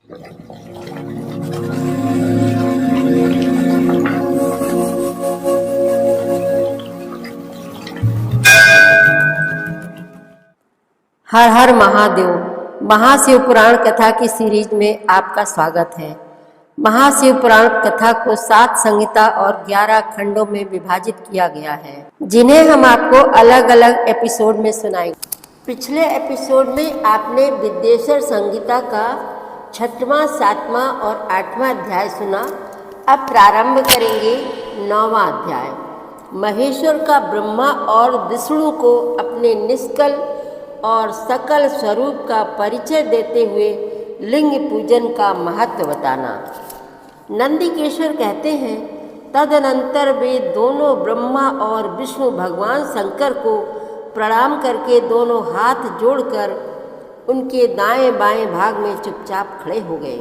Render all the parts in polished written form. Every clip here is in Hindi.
हर हर महादेव। महाशिव पुराण कथा की सीरीज में आपका स्वागत है। महाशिव पुराण कथा को 7 संहिता और 11 खंडों में विभाजित किया गया है, जिन्हें हम आपको अलग अलग एपिसोड में सुनाएंगे। पिछले एपिसोड में आपने विद्येश्वर संहिता का 6वां, 7वां और 8वां अध्याय सुना। अब प्रारंभ करेंगे 9वां अध्याय। महेश्वर का ब्रह्मा और विष्णु को अपने निष्कल और सकल स्वरूप का परिचय देते हुए लिंग पूजन का महत्व बताना। नंदिकेश्वर कहते हैं, तदनंतर वे दोनों ब्रह्मा और विष्णु भगवान शंकर को प्रणाम करके दोनों हाथ जोड़कर उनके दाएं बाएं भाग में चुपचाप खड़े हो गए।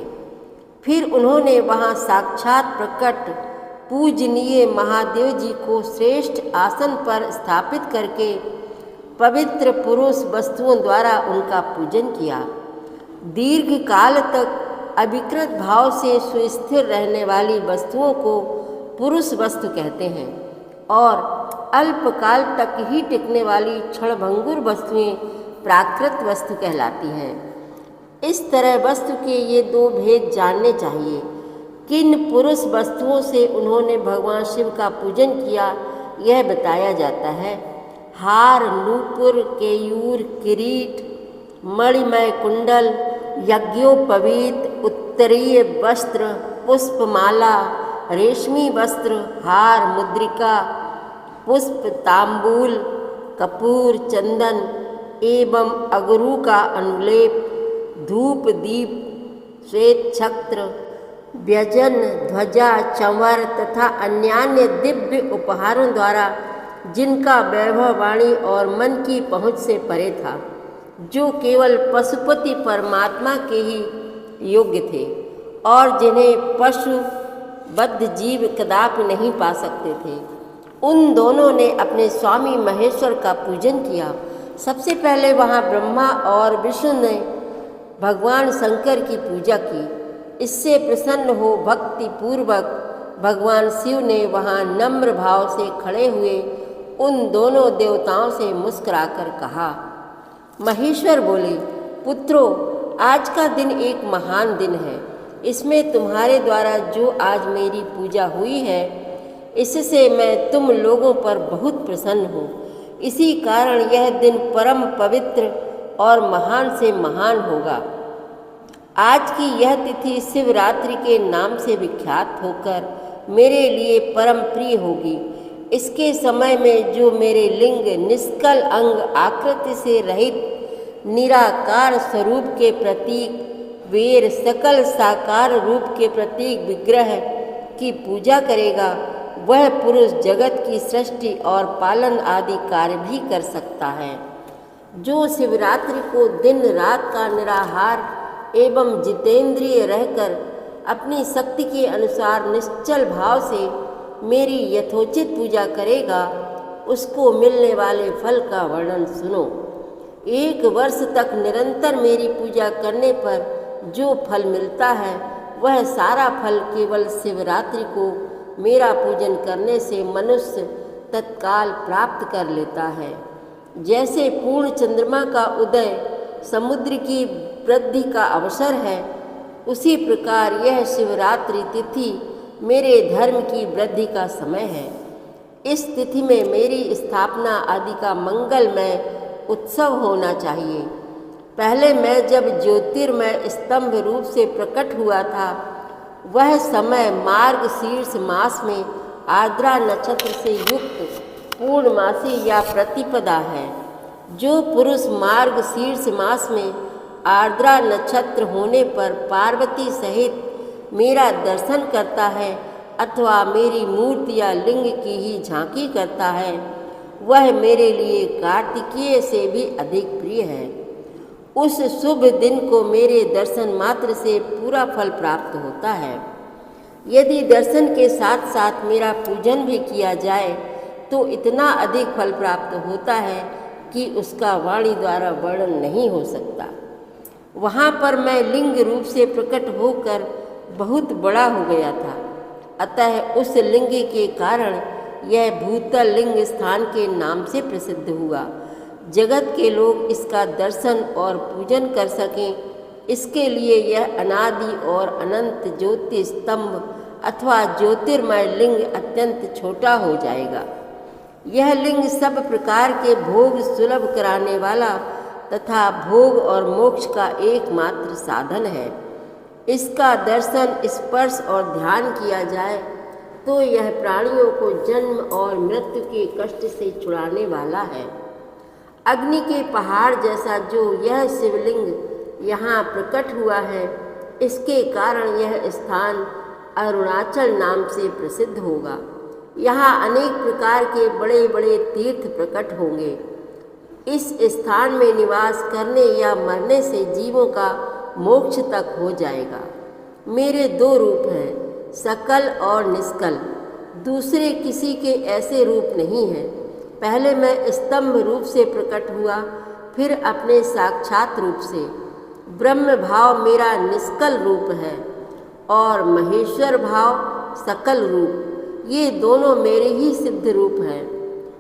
फिर उन्होंने वहां साक्षात प्रकट पूजनीय महादेव जी को श्रेष्ठ आसन पर स्थापित करके पवित्र पुरुष वस्तुओं द्वारा उनका पूजन किया। दीर्घ काल तक अविकृत भाव से सुस्थिर रहने वाली वस्तुओं को पुरुष वस्तु कहते हैं और अल्पकाल तक ही टिकने वाली क्षणभंगुर वस्तुएं प्राकृत वस्तु कहलाती हैं। इस तरह वस्तु के ये 2 भेद जानने चाहिए। किन पुरुष वस्तुओं से उन्होंने भगवान शिव का पूजन किया, यह बताया जाता है। हार, नूपुर, केयूर, किरीट, मणिमय कुंडल, यज्ञोपवीत, उत्तरीय वस्त्र, पुष्पमाला, रेशमी वस्त्र, हार, मुद्रिका, पुष्प, तांबूल, कपूर, चंदन एवं अगरू का अनुलेप, धूप, दीप, श्वेत छत्र, व्यजन, ध्वजा, चंवर तथा अन्यान्य दिव्य उपहारों द्वारा जिनका वैभव वाणी और मन की पहुँच से परे था, जो केवल पशुपति परमात्मा के ही योग्य थे और जिन्हें पशुबद्ध जीव कदापि नहीं पा सकते थे, उन दोनों ने अपने स्वामी महेश्वर का पूजन किया। सबसे पहले वहाँ ब्रह्मा और विष्णु ने भगवान शंकर की पूजा की। इससे प्रसन्न हो भक्ति पूर्वक भगवान शिव ने वहाँ नम्र भाव से खड़े हुए उन दोनों देवताओं से मुस्कुराकर कहा। महेश्वर बोले, पुत्रों, आज का दिन एक महान दिन है। इसमें तुम्हारे द्वारा जो आज मेरी पूजा हुई है, इससे मैं तुम लोगों पर बहुत प्रसन्न हूँ। इसी कारण यह दिन परम पवित्र और महान से महान होगा। आज की यह तिथि शिवरात्रि के नाम से विख्यात होकर मेरे लिए परम प्रिय होगी। इसके समय में जो मेरे लिंग, निष्कल अंग, आकृति से रहित निराकार स्वरूप के प्रतीक, वीर, सकल साकार रूप के प्रतीक विग्रह की पूजा करेगा, वह पुरुष जगत की सृष्टि और पालन आदि कार्य भी कर सकता है। जो शिवरात्रि को दिन रात का निराहार एवं जितेंद्रिय रहकर अपनी शक्ति के अनुसार निश्चल भाव से मेरी यथोचित पूजा करेगा, उसको मिलने वाले फल का वर्णन सुनो। 1 वर्ष तक निरंतर मेरी पूजा करने पर जो फल मिलता है, वह सारा फल केवल शिवरात्रि को मेरा पूजन करने से मनुष्य तत्काल प्राप्त कर लेता है। जैसे पूर्ण चंद्रमा का उदय समुद्र की वृद्धि का अवसर है, उसी प्रकार यह शिवरात्रि तिथि मेरे धर्म की वृद्धि का समय है। इस तिथि में मेरी स्थापना आदि का मंगलमय उत्सव होना चाहिए। पहले मैं जब ज्योतिर्मय स्तंभ रूप से प्रकट हुआ था, वह समय मार्गशीर्ष मास में आर्द्रा नक्षत्र से युक्त पूर्णमासी या प्रतिपदा है। जो पुरुष मार्गशीर्ष मास में आर्द्रा नक्षत्र होने पर पार्वती सहित मेरा दर्शन करता है अथवा मेरी मूर्ति या लिंग की ही झांकी करता है, वह मेरे लिए कार्तिकेय से भी अधिक प्रिय है। उस शुभ दिन को मेरे दर्शन मात्र से पूरा फल प्राप्त होता है। यदि दर्शन के साथ साथ मेरा पूजन भी किया जाए तो इतना अधिक फल प्राप्त होता है कि उसका वाणी द्वारा वर्णन नहीं हो सकता। वहाँ पर मैं लिंग रूप से प्रकट होकर बहुत बड़ा हो गया था। अतः उस लिंग के कारण यह भूतल लिंग स्थान के नाम से प्रसिद्ध हुआ। जगत के लोग इसका दर्शन और पूजन कर सकें, इसके लिए यह अनादि और अनंत ज्योति स्तंभ अथवा ज्योतिर्मय लिंग अत्यंत छोटा हो जाएगा। यह लिंग सब प्रकार के भोग सुलभ कराने वाला तथा भोग और मोक्ष का एकमात्र साधन है। इसका दर्शन, स्पर्श और ध्यान किया जाए तो यह प्राणियों को जन्म और मृत्यु के कष्ट से छुड़ाने वाला है। अग्नि के पहाड़ जैसा जो यह शिवलिंग यहाँ प्रकट हुआ है, इसके कारण यह स्थान अरुणाचल नाम से प्रसिद्ध होगा। यहाँ अनेक प्रकार के बड़े बड़े तीर्थ प्रकट होंगे। इस स्थान में निवास करने या मरने से जीवों का मोक्ष तक हो जाएगा। मेरे दो रूप हैं, सकल और निष्कल। दूसरे किसी के ऐसे रूप नहीं हैं। पहले मैं स्तंभ रूप से प्रकट हुआ, फिर अपने साक्षात रूप से। ब्रह्म भाव मेरा निष्कल रूप है और महेश्वर भाव सकल रूप, ये दोनों मेरे ही सिद्ध रूप हैं।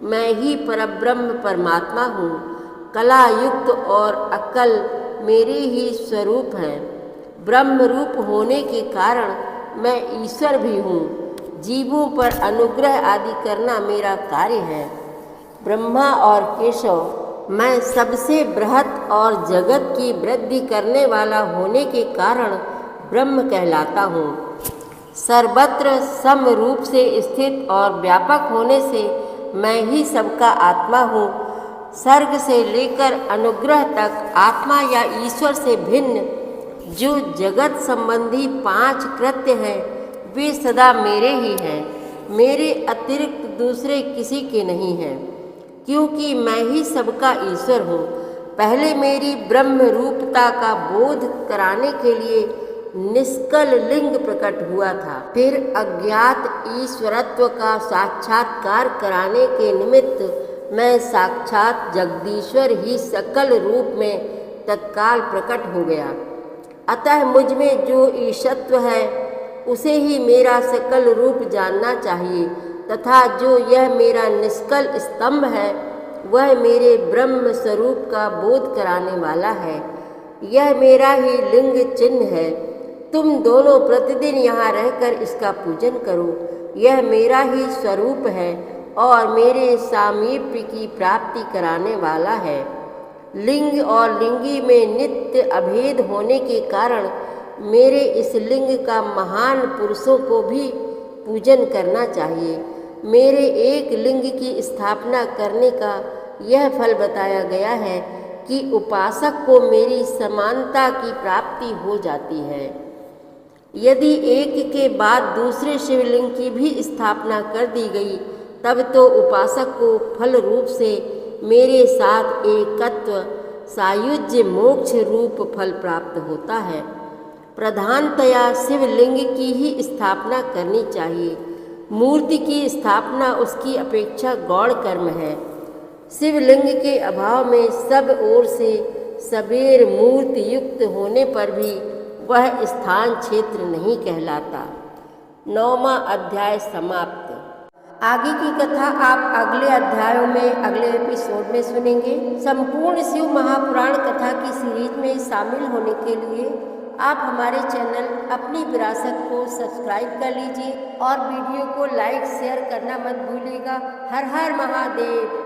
मैं ही परब्रह्म परमात्मा हूँ। कला युक्त और अकल मेरे ही स्वरूप हैं। ब्रह्म रूप होने के कारण मैं ईश्वर भी हूँ। जीवों पर अनुग्रह आदि करना मेरा कार्य है। ब्रह्मा और केशव, मैं सबसे बृहत और जगत की वृद्धि करने वाला होने के कारण ब्रह्म कहलाता हूँ। सर्वत्र सम रूप से स्थित और व्यापक होने से मैं ही सबका आत्मा हूँ। सर्ग से लेकर अनुग्रह तक आत्मा या ईश्वर से भिन्न जो जगत संबंधी 5 कृत्य हैं, वे सदा मेरे ही हैं। मेरे अतिरिक्त दूसरे किसी के नहीं हैं, क्योंकि मैं ही सबका ईश्वर हूँ। पहले मेरी ब्रह्म रूपता का बोध कराने के लिए निष्कल लिंग प्रकट हुआ था। फिर अज्ञात ईश्वरत्व का साक्षात्कार कराने के निमित्त मैं साक्षात जगदीश्वर ही सकल रूप में तत्काल प्रकट हो गया। अतः मुझ में जो ईशत्व है उसे ही मेरा सकल रूप जानना चाहिए, तथा जो यह मेरा निष्कल स्तंभ है वह मेरे ब्रह्म स्वरूप का बोध कराने वाला है। यह मेरा ही लिंग चिन्ह है। तुम दोनों प्रतिदिन यहाँ रहकर इसका पूजन करो। यह मेरा ही स्वरूप है और मेरे सामीप्य की प्राप्ति कराने वाला है। लिंग और लिंगी में नित्य अभेद होने के कारण मेरे इस लिंग का महान पुरुषों को भी पूजन करना चाहिए। मेरे एक लिंग की स्थापना करने का यह फल बताया गया है कि उपासक को मेरी समानता की प्राप्ति हो जाती है। यदि एक के बाद दूसरे शिवलिंग की भी स्थापना कर दी गई, तब तो उपासक को फल रूप से मेरे साथ एकत्व सायुज्य मोक्ष रूप फल प्राप्त होता है। प्रधानतया शिवलिंग की ही स्थापना करनी चाहिए। मूर्ति की स्थापना उसकी अपेक्षा गौण कर्म है। शिवलिंग के अभाव में सब ओर से सबेर मूर्ति युक्त होने पर भी वह स्थान क्षेत्र नहीं कहलाता। 9वां अध्याय समाप्त। आगे की कथा आप अगले अध्यायों में अगले एपिसोड में सुनेंगे। संपूर्ण शिव महापुराण कथा की सीरीज में शामिल होने के लिए आप हमारे चैनल अपनी विरासत को सब्सक्राइब कर लीजिए और वीडियो को लाइक शेयर करना मत भूलिएगा। हर हर महादेव।